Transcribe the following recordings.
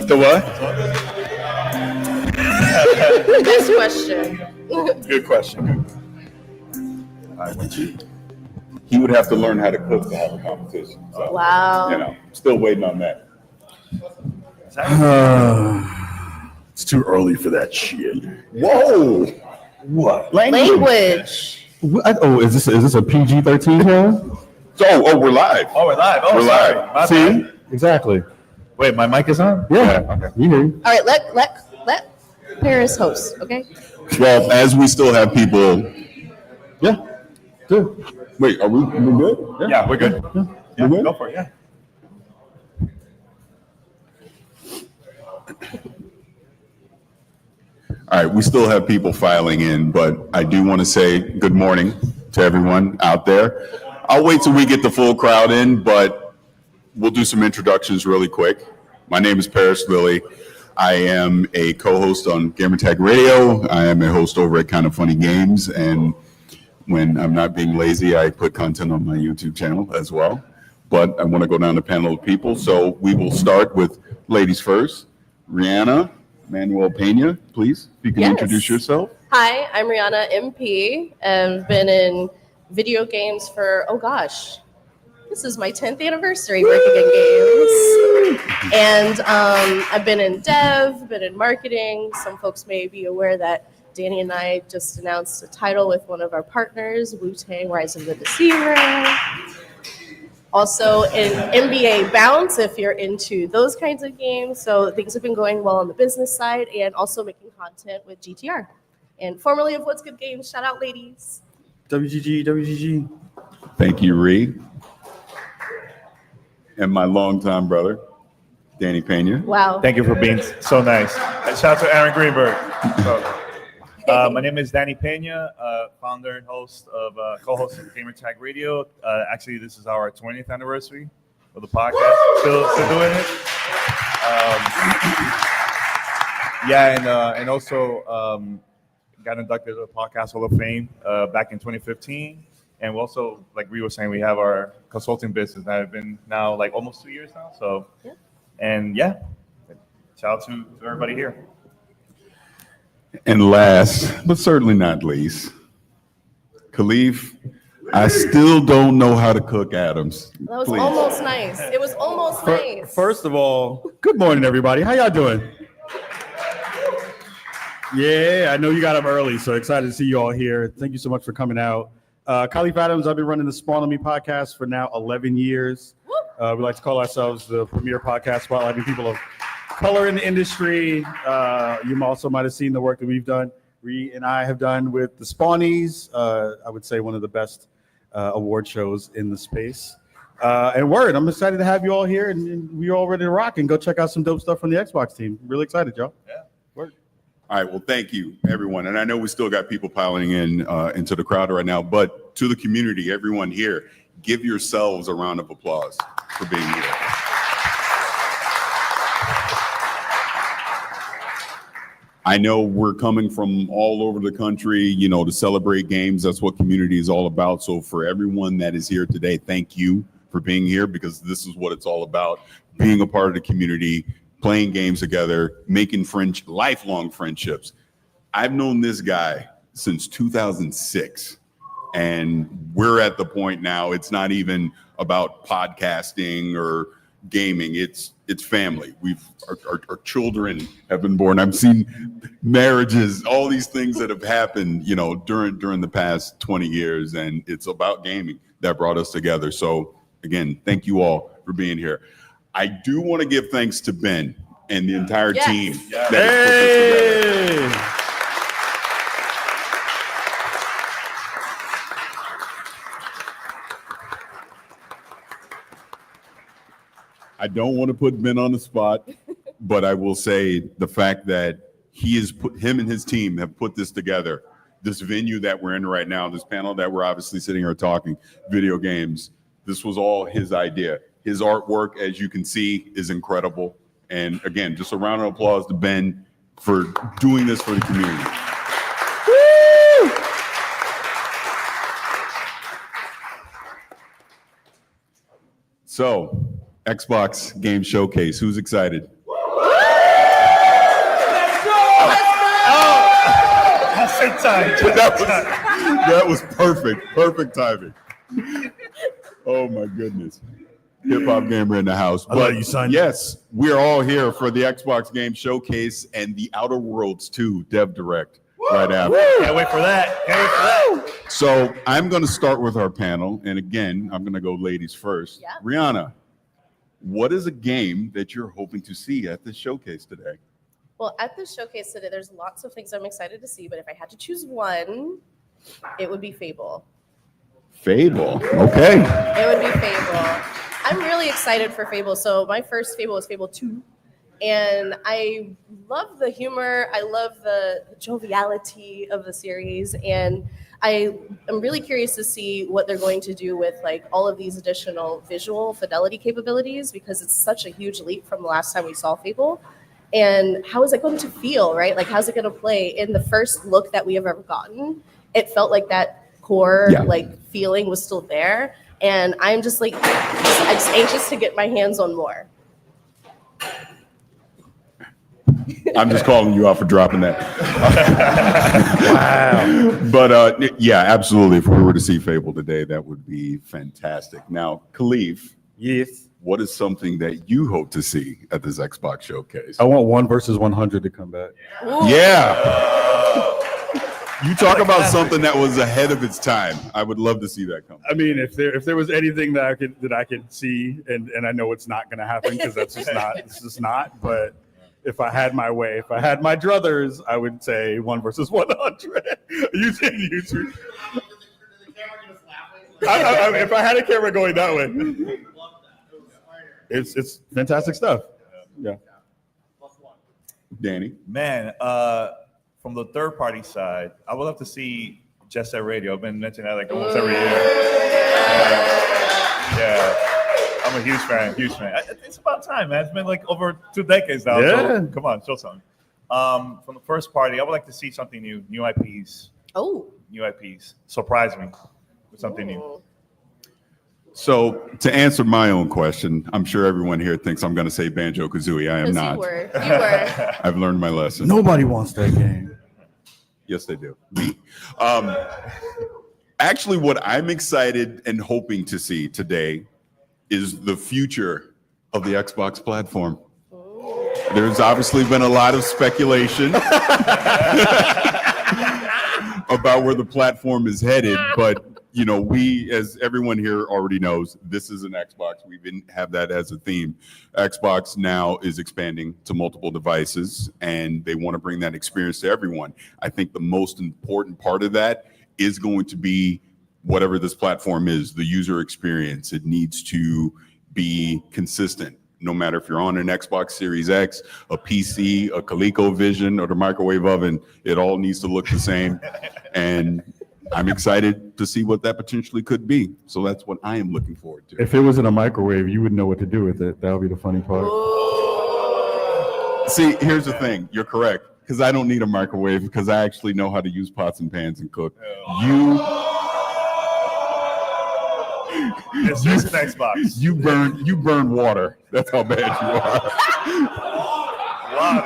The what? Best question. Good question. He would have to learn how to cook to have a competition. So, Wow. Still waiting on that. It's too early for that shit. Whoa! What? Language. Oh, is this a PG-13 show? Oh, we're live. Oh, we're live. Oh, We're sorry. live. My See? bad. Exactly. Wait, my mic is on? Yeah. Okay. You hear me? All right, let Parris host, okay? Well, as we still have people. Yeah. Good. Wait, are we good? Yeah, we're good. Yeah, We're good? go for it. Yeah. All right, we still have people filing in, but I do want to say good morning to everyone out there. I'll wait till we get the full crowd in, but we'll do some introductions really quick. My name is Parris Lily. I am a co-host on Gamertag Radio. I am a host over at Kind of Funny Games, and when I'm not being lazy, I put content on my YouTube channel as well. But I want to go down the panel of people, so we will start with ladies first. Riana Pena, please, if you can introduce yourself. Hi, I'm Riana MP, and I've been in video games for, this is my 10th anniversary working in games. And I've been in dev, been in marketing. Some folks may be aware that Danny and I just announced a title with one of our partners, Wu-Tang Rise of the Deceiver. Also in NBA Bounce, if you're into those kinds of games. So things have been going well on the business side and also making content with GTR. And formerly of What's Good Games, shout out ladies. WGG. Thank you, Ree. And my longtime brother, Danny Pena. Wow. Thank you for being so nice. And shout out to Aaron Greenberg. My name is Danny Pena, founder and host of co-host of Gamertag Radio. Actually, this is our 20th anniversary of the podcast. Still doing it. And also got inducted to the Podcast Hall of Fame back in 2015. And we also, like we were saying, we have our consulting business that have been now like almost 2 years now. So, shout out to everybody here. And last, but certainly not least, Kahlief, I still don't know how to cook Adams. That was Please. almost nice. It was almost nice. First of all, good morning, everybody. How y'all doing? Yeah, I know you got up early, so excited to see you all here. Thank you so much for coming out. Kahlief Adams, I've been running the Spawn on Me podcast for now 11 years. We like to call ourselves the premier podcast spotlighting people of color in the industry. You also might have seen the work that we've done. Ree and I have done with the Spawnies. I would say one of the best award shows in the space. I'm excited to have you all here, and we're all ready to rock and go check out some dope stuff from the Xbox team. Really excited, y'all. Yeah. Word. All right, well, thank you, everyone. And I know we still got people piling in into the crowd right now, but to the community, everyone here, give yourselves a round of applause for being here. I know we're coming from all over the country, to celebrate games. That's what community is all about. So for everyone that is here today, thank you for being here, because this is what it's all about, being a part of the community, playing games together, making lifelong friendships. I've known this guy since 2006, and we're at the point now, it's not even about podcasting or gaming, it's family. Our children have been born. I've seen marriages, all these things that have happened, during the past 20 years, and it's about gaming that brought us together. So again, thank you all for being here. I do want to give thanks to Ben and the entire team that has put this together. I don't want to put Ben on the spot, but I will say the fact that him and his team have put this together, this venue that we're in right now, this panel that we're obviously sitting here talking, video games, this was all his idea. His artwork, as you can see, is incredible. And again, just a round of applause to Ben for doing this for the community. Woo! So, Xbox Game Showcase, who's excited? Just in time. That was perfect. Perfect timing. Oh my goodness. Hip hop gamer in the house. I love you, son. Yes, we're all here for the Xbox Game Showcase and the Outer Worlds 2 Dev Direct right after. Can't wait for that. So I'm going to start with our panel. And again, I'm going to go ladies first. Yeah. Riana, what is a game that you're hoping to see at this showcase today? Well, at this showcase today, there's lots of things I'm excited to see, but if I had to choose one, it would be Fable. Fable. Okay. It would be Fable. I'm really excited for Fable. So my first Fable was Fable 2. And I love the humor. I love the joviality of the series. And I'm really curious to see what they're going to do with like all of these additional visual fidelity capabilities, because it's such a huge leap from the last time we saw Fable. And how is it going to feel, right? Like, how's it going to play? In the first look that we have ever gotten, it felt like that core like feeling was still there. And I'm just like, I'm just anxious to get my hands on more. I'm just calling you out for dropping that. Wow. But yeah, absolutely. If we were to see Fable today, that would be fantastic. Now, Kahlief, Yes. what is something that you hope to see at this Xbox showcase? I want 1 versus 100 to come back. Ooh. Yeah. You talk about something that was ahead of its time. I would love to see that come. I mean, if there was anything that I could see, and I know it's not going to happen because that's just not. It's just not. But if I had my way, if I had my druthers, I would say 1 versus 100. You two. If I had a camera going that way, it's fantastic stuff. Yeah. Danny? Man, from the third party side, I would love to see Jet Set Radio. I've been mentioning that like almost every year. Yeah. I'm a huge fan. It's about time, man. It's been like over 2 decades now. Yeah. So come on, show something. From the first party, I would like to see something new IPs. Oh. New IPs. Surprise me with something new. So to answer my own question, I'm sure everyone here thinks I'm going to say Banjo-Kazooie. I am not. You were. I've learned my lesson. Nobody wants that game. Yes, they do. Me. Actually, what I'm excited and hoping to see today is the future of the Xbox platform. There's obviously been a lot of speculation about where the platform is headed, but you know, we, as everyone here already knows, this is an Xbox. We didn't have that as a theme. Xbox now is expanding to multiple devices, and they want to bring that experience to everyone. I think the most important part of that is going to be whatever this platform is, the user experience. It needs to be consistent. No matter if you're on an Xbox Series X, a PC, a ColecoVision, or the microwave oven, it all needs to look the same. And I'm excited to see what that potentially could be. So that's what I am looking forward to. If it was in a microwave, you would know what to do with it. That would be the funny part. See, here's the thing. You're correct. Because I don't need a microwave because I actually know how to use pots and pans and cook. It's just an Xbox. You burn water. That's how bad you are. Wow.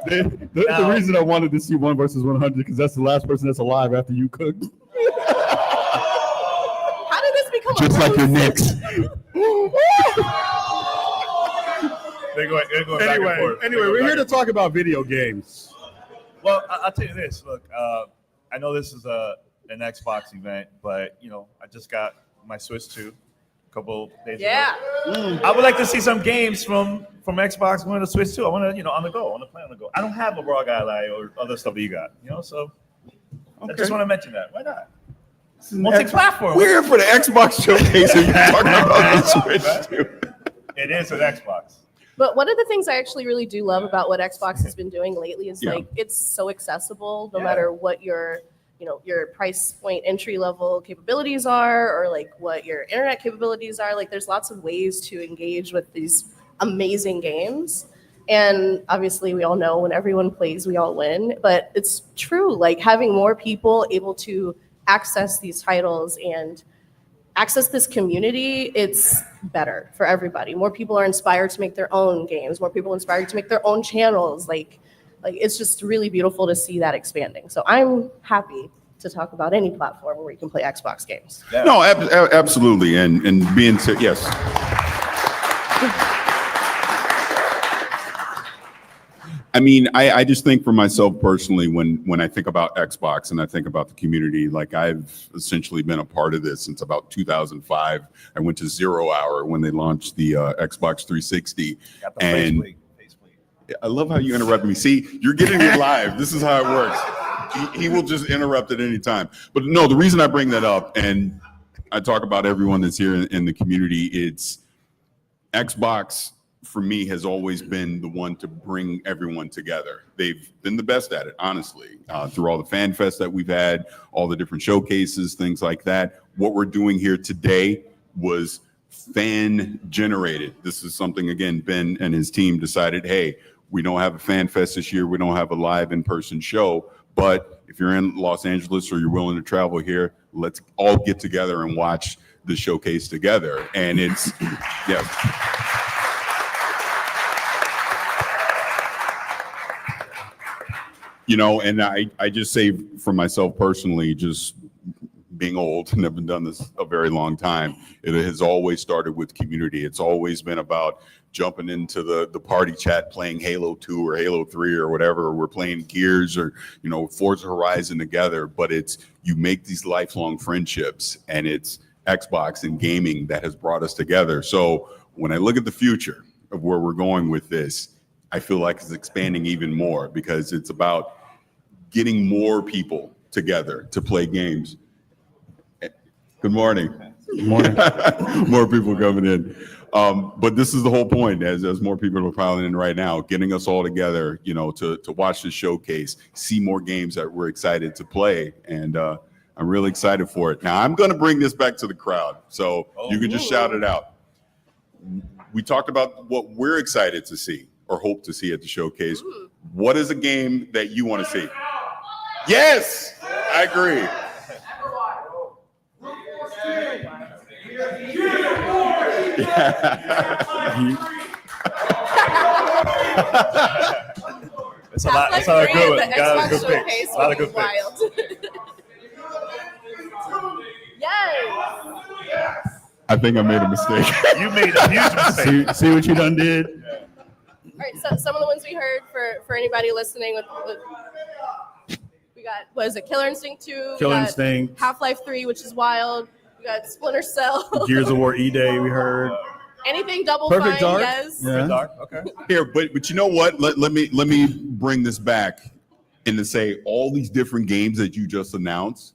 The reason I wanted to see 1 versus 100 because that's the last person that's alive after you cooked. How did this become Just like your Knicks. They're going back and forth. Anyway, we're here to talk about video games. Well, I'll tell you this. Look, I know this is an Xbox event, but you know, I just got my Switch 2 a couple days ago. I would like to see some games from Xbox going to Switch 2. I want to, on the go. I want to play on the go. I don't have a Raw Guy or other stuff that you got, so I just want to mention that. Why not? Multi-platform. We're here for the Xbox showcase and you're talking about the Switch too. It is an Xbox. But one of the things I actually really do love about what Xbox has been doing lately is like it's so accessible no matter what your price point entry level capabilities are or like what your internet capabilities are. Like there's lots of ways to engage with these amazing games. And obviously we all know when everyone plays, we all win, but it's true. Like having more people able to access these titles and access this community, it's better for everybody. More people are inspired to make their own games. More people are inspired to make their own channels. Like Like, it's just really beautiful to see that expanding. So I'm happy to talk about any platform where you can play Xbox games. Yeah. No, absolutely, and being yes. I mean, I just think for myself personally, when I think about Xbox and I think about the community, like I've essentially been a part of this since about 2005. I went to 0 Hour when they launched the Xbox 360. Got the And faceplate. I love how you interrupt me. See, you're getting it live. This is how it works. He will just interrupt at any time. But no, the reason I bring that up, and I talk about everyone that's here in the community, it's Xbox for me has always been the one to bring everyone together. They've been the best at it, honestly, through all the fan fests that we've had, all the different showcases, things like that. What we're doing here today was fan generated. This is something, again, Ben and his team decided, hey, we don't have a fan fest this year. We don't have a live in-person show, but if you're in Los Angeles or you're willing to travel here, let's all get together and watch the showcase together. And it's, yeah. You know, and I just say for myself personally, just being old and I've done this a very long time, it has always started with community. It's always been about jumping into the party chat, playing Halo 2 or Halo 3 or whatever, or we're playing Gears or, you know, Forza Horizon together. But it's, you make these lifelong friendships, and it's Xbox and gaming that has brought us together. So when I look at the future of where we're going with this, I feel like it's expanding even more because it's about getting more people together to play games. Good morning. Good morning. More people coming in. But this is the whole point, as more people are piling in right now, getting us all together, you know, to watch the showcase, see more games that we're excited to play. And I'm really excited for it. Now, I'm going to bring this back to the crowd, so you can just shout it out. We talked about what we're excited to see or hope to see at the showcase. What is a game that you want to see? Yes, I agree. It's a lot. It's a good one. Got a good pick. Showcase A lot would of be good wild. picks. Yes. I think I made a mistake. You made a huge mistake. See what you done did? All right, so some of the ones we heard for anybody listening with we got, what is it, Killer Instinct 2, Killer we got Instinct. Half-Life 3, which is wild, we got Splinter Cell. Gears of War E-Day, we heard. Anything Double Perfect Fine, Dark? yes. Yeah. Dark. Okay. Here, but you know what? Let me bring this back and to say all these different games that you just announced.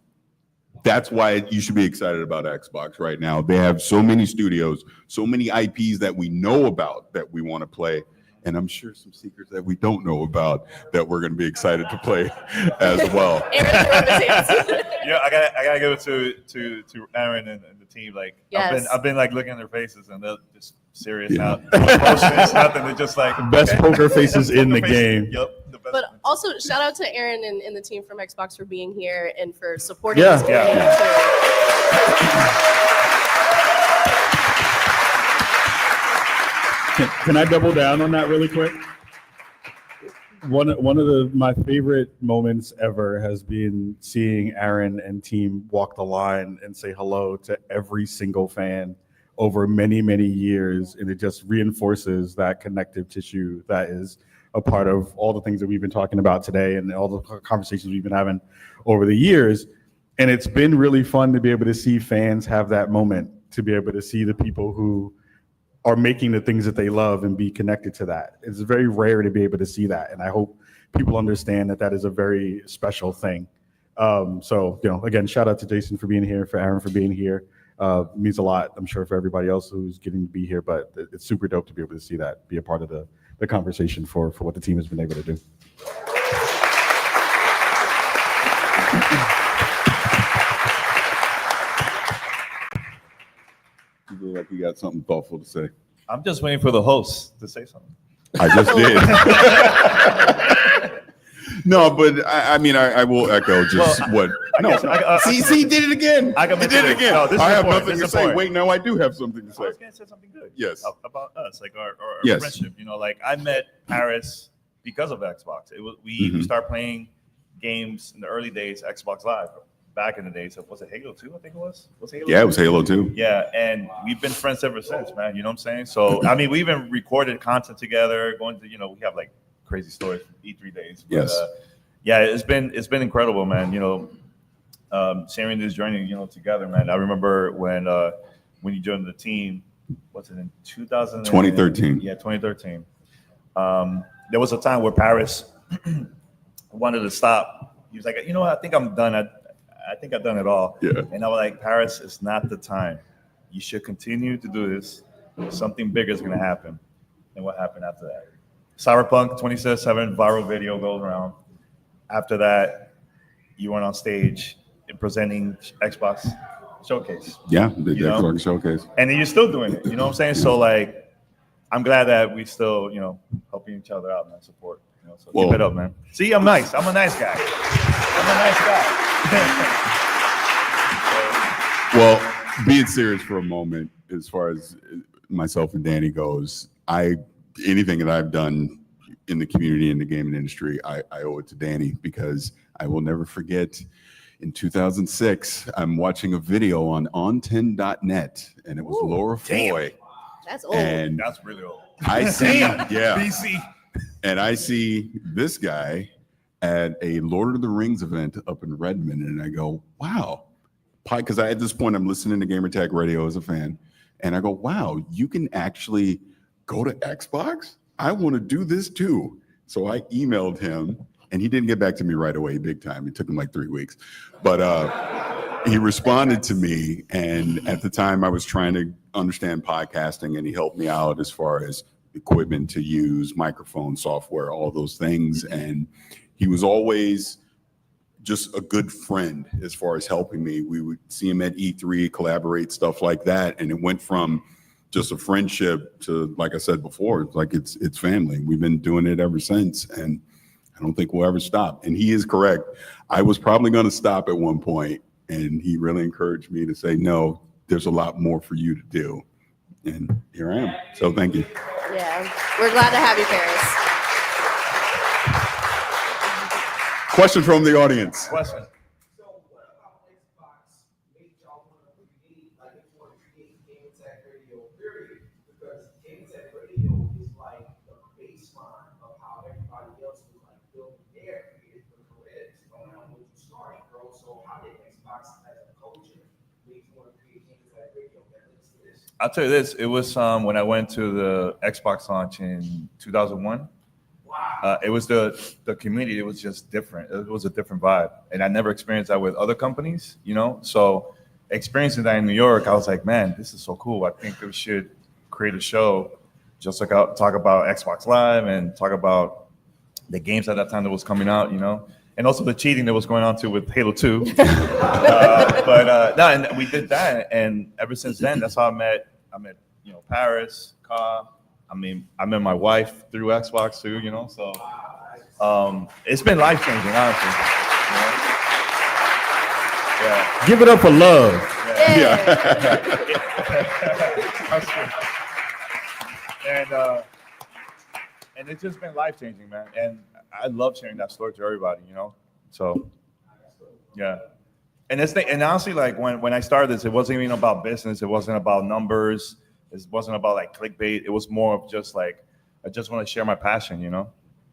That's why you should be excited about Xbox right now. They have so many studios, so many IPs that we know about that we want to play. And I'm sure some secrets that we don't know about that we're going to be excited to play as well. Yeah, I gotta give it to Aaron and the team. Like, Yes. I've been like looking at their faces and they're just serious now. It's nothing. They're just like Best poker faces in the faces. game. Yep. The best But ones. also, shout out to Aaron and the team from Xbox for being here and for supporting Yeah. this game, too. Can I double down on that really quick? One of my favorite moments ever has been seeing Aaron and team walk the line and say hello to every single fan over many, many years. And it just reinforces that connective tissue that is a part of all the things that we've been talking about today and all the conversations we've been having over the years. And it's been really fun to be able to see fans have that moment, to be able to see the people who are making the things that they love and be connected to that. It's very rare to be able to see that. And I hope people understand that that is a very special thing. So, you know, again, shout out to Jason for being here, for Aaron for being here. It means a lot, I'm sure, for everybody else who's getting to be here, but it's super dope to be able to see that, be a part of the conversation for what the team has been able to do. You feel like you got something thoughtful to say. I'm just waiting for the host to say something. I just did. No, but I mean, I will echo just what. No, see, he did it again. I can He mention did it this. again. No, this is I have important. nothing This to is say. important. Wait, no, I do have something to I say. was gonna say something good. Yes. About us, like our Yes. friendship. You know, like I met Parris because of Xbox. We started playing games in the early days, Xbox Live, back in the days. Was it Halo 2? I think it was. Yeah, it was Halo 2. Yeah, and we've been friends ever since, man. You know what I'm saying? So I mean, we even recorded content together. Going to, we have like crazy stories from E3 days. But, Yes. yeah, it's been incredible, man. Sharing this journey, together, man. I remember when you joined the team. What's it in 2013? Yeah, 2013. There was a time where Parris wanted to stop. He was like, I think I'm done. I think I've done it all. Yeah. And I was like, Parris, it's not the time. You should continue to do this. Something bigger is going to happen. And what happened after that? Cyberpunk 2077 viral video goes around. After that, you went on stage presenting Xbox Showcase. Yeah, the Xbox Showcase. And then you're still doing it. You know what I'm saying? So, like, I'm glad that we still, helping each other out, man, support. So keep it up, man. See, I'm nice. I'm a nice guy. Well, being serious for a moment, as far as myself and Danny goes, anything that I've done in the community, in the gaming industry, I owe it to Danny, because I will never forget. In 2006, I'm watching a video on on10.net, and it was Laura Foy. That's old. And That's really old. I see, BC. And I see this guy at a Lord of the Rings event up in Redmond, and I go, wow. Because at this point, I'm listening to Gamertag Radio as a fan, and I go, wow, you can actually go to Xbox? I want to do this too. So I emailed him, and he didn't get back to me right away, big time. It took him like 3 weeks. But he responded to me, and at the time I was trying to understand podcasting, and he helped me out as far as equipment to use, microphone software, all those things. And he was always just a good friend as far as helping me. We would see him at E3, collaborate, stuff like that. And it went from just a friendship to, like I said before, like it's family. We've been doing it ever since. And I don't think we'll ever stop. And he is correct. I was probably going to stop at one point, and he really encouraged me to say, no, there's a lot more for you to do. And here I am. So thank you. Yeah, we're glad to have you, Parris. Question from the audience. Question. So what about Xbox made y'all want to create, like, if you want to create Gamertag Radio, period? Because Gamertag Radio is like the baseline of how everybody else was like building their creative careers around what you started, bro. So how did Xbox as a culture make you want to create Gamertag Radio that links to this? I'll tell you this. It was when I went to the Xbox launch in 2001. It was the community. It was just different. It was a different vibe, and I never experienced that with other companies. So experiencing that in New York, I was like, man, this is so cool. I think we should create a show, just like talk about Xbox Live and talk about the games at that time that was coming out. And also the cheating that was going on too with Halo 2. And we did that, and ever since then, that's how I met Parris, Ka. I met my wife through Xbox too, so it's been life-changing, honestly. Yeah. Give it up for love. That's true. And it's just been life-changing, man. And I love sharing that story to everybody, So, yeah. And honestly, like when I started this, it wasn't even about business. It wasn't about numbers. It wasn't about like clickbait. It was more of just like, I just want to share my passion,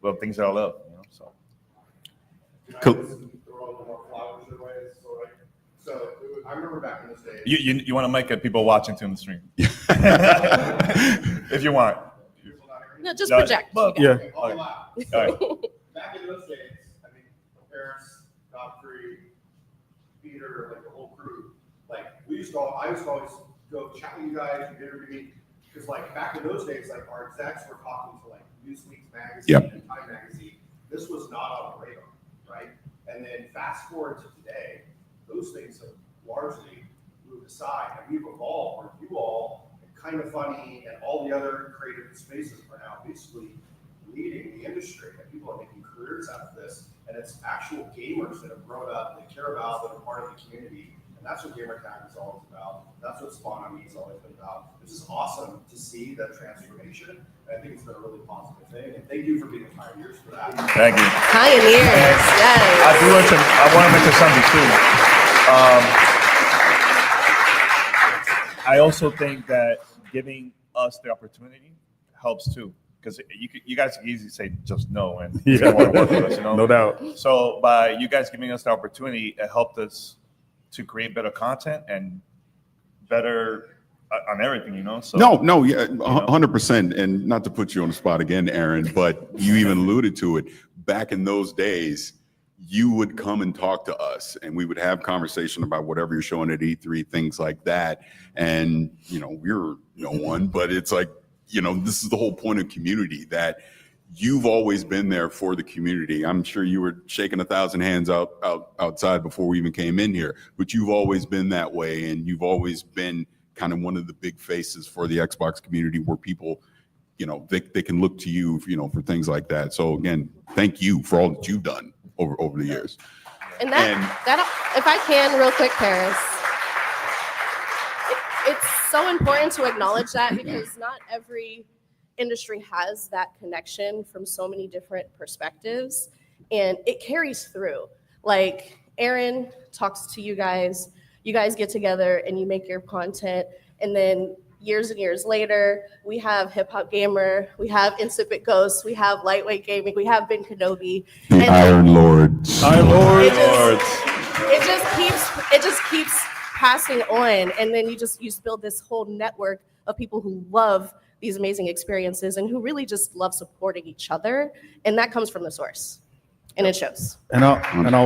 with things that I love, so. Cool. So I remember back in the day. You want to make it people watching too in the stream. If you want. No, just project. Well, Yeah. All right. All right. Back in those days, Parris, Godfrey, Peter, like the whole crew, like I used to always go chat with you guys, you interview me, because like back in those days, like our execs were talking to like Newsweek's magazine and Time magazine. This was not on the radar, right? And then fast forward to today, those things have largely moved aside, and we've evolved where you all, Kind of Funny, and all the other creative spaces are now basically leading the industry, and people are making careers out of this. And it's actual gamers that have grown up, that care about, that are part of the community, And that's what gamertag is always about. That's what Spawn on Me has always been about. It's just awesome to see that transformation. I think it's been a really positive thing. And thank you for being pioneers for that. Thank you. Pioneers, yes. I want to mention something too. I also think that giving us the opportunity helps too, because you guys can easily say just no and you don't want to work with us, you know? No doubt. So by you guys giving us the opportunity, it helped us to create better content and better on everything, you know? So No, yeah, 100%. And not to put you on the spot again, Aaron, but you even alluded to it. Back in those days, you would come and talk to us and we would have conversation about whatever you're showing at E3, things like that. And, we're no one, but it's like, this is the whole point of community, that you've always been there for the community. I'm sure you were shaking 1,000 hands outside before we even came in here, but you've always been that way. And you've always been kind of one of the big faces for the Xbox community, where people, they can look to you, for things like that. So again, thank you for all that you've done over the years. And that if I can real quick, Parris, it's so important to acknowledge that, because not every industry has that connection from so many different perspectives, and it carries through. Like Aaron talks to you guys get together and you make your content, and then years and years later, we have Hip Hop Gamer, we have Insipid Ghosts, we have Lightweight Gaming, we have Ben Kenobi. The Iron Lords. Iron Lords. It just keeps passing on, and then you build this whole network of people who love these amazing experiences and who really just love supporting each other, and that comes from the source, and it shows. And I'll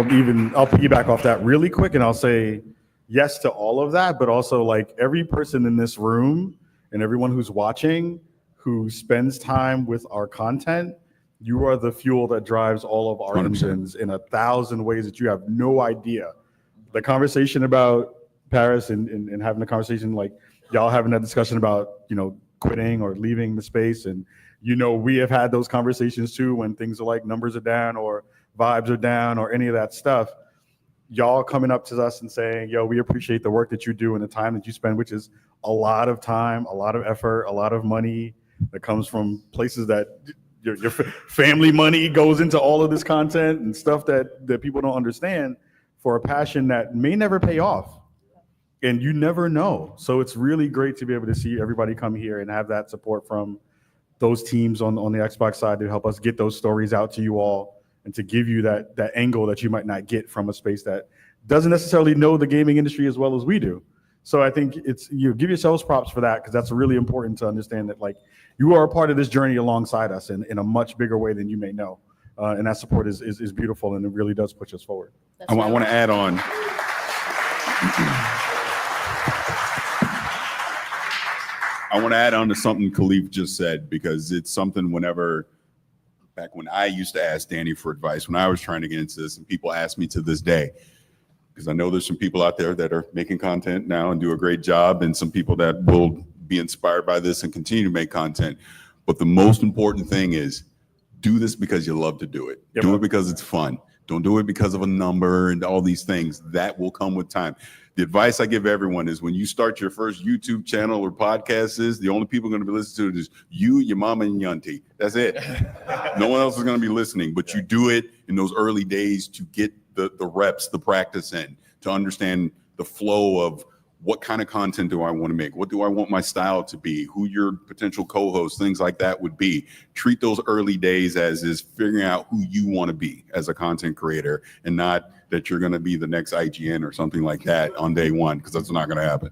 piggyback off that really quick, and I'll say yes to all of that, but also like every person in this room and everyone who's watching who spends time with our content, you are the fuel that drives all of our 100%. engines in 1,000 ways that you have no idea. The conversation about Parris and having a conversation like y'all having that discussion about, quitting or leaving the space. And, we have had those conversations too, when things are like numbers are down or vibes are down or any of that stuff. Y'all coming up to us and saying, yo, we appreciate the work that you do and the time that you spend, which is a lot of time, a lot of effort, a lot of money that comes from places that your family money goes into all of this content and stuff that people don't understand, for a passion that may never pay off. And you never know. So it's really great to be able to see everybody come here and have that support from those teams on the Xbox side to help us get those stories out to you all and to give you that angle that you might not get from a space that doesn't necessarily know the gaming industry as well as we do. So I think give yourselves props for that, because that's really important to understand that like you are a part of this journey alongside us in a much bigger way than you may know. And that support is beautiful, and it really does push us forward. I want to add on. I want to add on to something Kahlief just said, because it's something back when I used to ask Danny for advice, when I was trying to get into this, and people ask me to this day, because I know there's some people out there that are making content now and do a great job, and some people that will be inspired by this and continue to make content. But the most important thing is, do this because you love to do it. Yep. Do it because it's fun. Don't do it because of a number and all these things. That will come with time. The advice I give everyone is, when you start your first YouTube channel or podcast, the only people going to be listening to it is you, your mama, and your auntie. That's it. No one else is going to be listening. But you do it in those early days to get the reps, the practice in, to understand the flow of what kind of content do I want to make? What do I want my style to be? Who your potential co-hosts, things like that would be. Treat those early days as is figuring out who you want to be as a content creator, and not that you're going to be the next IGN or something like that on day one, because that's not going to happen.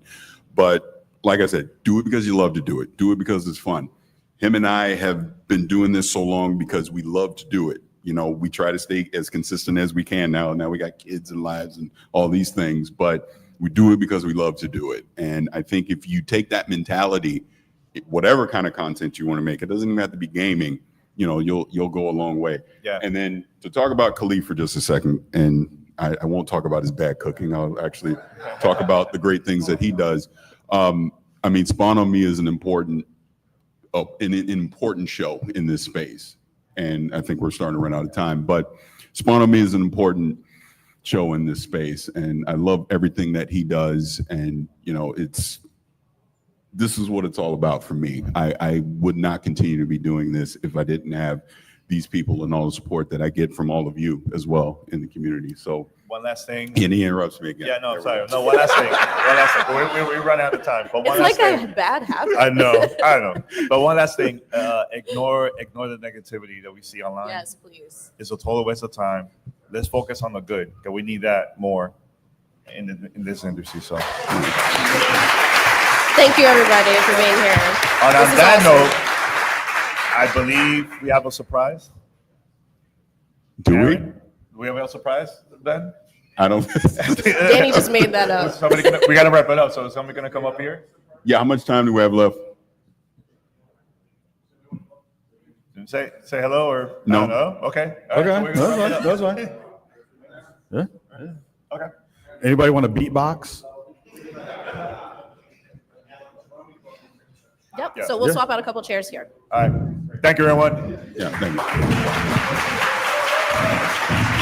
But like I said, do it because you love to do it. Do it because it's fun. Him and I have been doing this so long because we love to do it. We try to stay as consistent as we can now. Now we got kids and lives and all these things, but we do it because we love to do it. And I think if you take that mentality, whatever kind of content you want to make, it doesn't even have to be gaming, you'll go a long way. Yeah. And then to talk about Kahlief for just a second, and I won't talk about his bad cooking. I'll actually talk about the great things that he does. Spawn on Me is an important show in this space. And I think we're starting to run out of time, but Spawn on Me is an important show in this space, and I love everything that he does. And this is what it's all about for me. I would not continue to be doing this if I didn't have these people and all the support that I get from all of you as well in the community. So one last thing. And he interrupts me again. Yeah, no, sorry. No, one last thing. We run out of time. But one It's last like thing. a bad habit. I know. But one last thing. Ignore the negativity that we see online. Yes, please. It's a total waste of time. Let's focus on the good. Because we need that more in this industry. So. Thank you, everybody, for being here. On This is that awesome. note, I believe we have a surprise. Do Aaron, do we have a surprise, Ben? I don't. Danny just made that up. We got to wrap it up. So is somebody going to come up here? Yeah, how much time do we have left? Say hello or No. I don't know. Okay. All Okay, right, so we're gonna wrap it up. that's fine. Yeah. Okay. Anybody want to beatbox? Yep. Yeah. So we'll Yeah. swap out a couple chairs here. All right. Thank you, everyone. Yeah, thank you.